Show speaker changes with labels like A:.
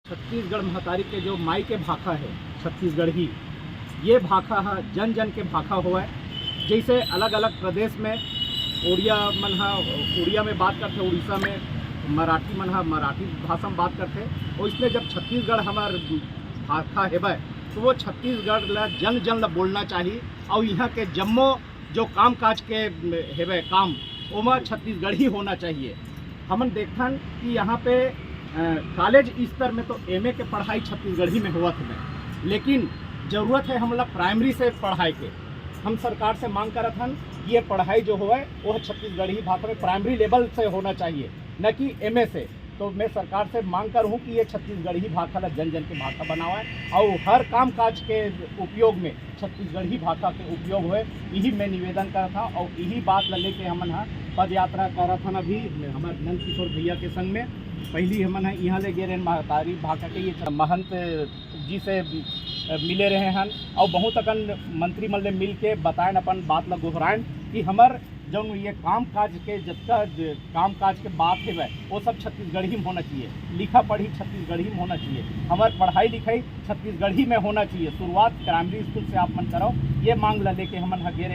A: छत्तीसगढ़ महतारी के जो माई के भाखा है छत्तीसगढ़ी, ये भाखा है जन जन के भाखा हुआ है। जैसे अलग अलग प्रदेश में उड़िया में बात करते, उड़ीसा में मराठी मराठी भाषा में बात करते, और इसलिए जब छत्तीसगढ़ हमार भाखा है तो वो छत्तीसगढ़ ला जन जन ला बोलना चाहिए। और यहाँ के जम्मो जो काम काज के हेबे काम ओमा छत्तीसगढ़ी होना चाहिए। हमन देखन कि यहाँ पे कॉलेज स्तर में तो एमए के पढ़ाई छत्तीसगढ़ी में हुआ था, लेकिन ज़रूरत है हमला प्राइमरी से पढ़ाई के। हम सरकार से मांग करत हन ये पढ़ाई जो हो वो छत्तीसगढ़ी भाषा में प्राइमरी लेवल से होना चाहिए, न कि एमए से। तो मैं सरकार से मांग कर हूँ कि ये छत्तीसगढ़ी भाषा ला जन जन के भाषा बनावा और हर काम काज के उपयोग में छत्तीसगढ़ी भाषा के उपयोग हुए, यही मैं निवेदन करा था। और यही बात ला लेके हमन पद यात्रा करा था अभी हमारे नंद किशोर भैया के संग में। पहली हमन यहाँ ले गए रहे महतारी भाषा के ये महंत जी से मिले रहे हैं और बहुत अकन मंत्रिमंडल में मिल के बताएं अपन बात ला दोहराएं कि हमार जो ये काम काज के जितना काम काज के बात है वो सब छत्तीसगढ़ी में होना चाहिए। लिखा पढ़ी छत्तीसगढ़ी में होना चाहिए, हमारी पढ़ाई लिखाई छत्तीसगढ़ी में होना चाहिए। शुरुआत प्राइमरी स्कूल से आप मन करो, ये मांग ला लेके हमन गेरे।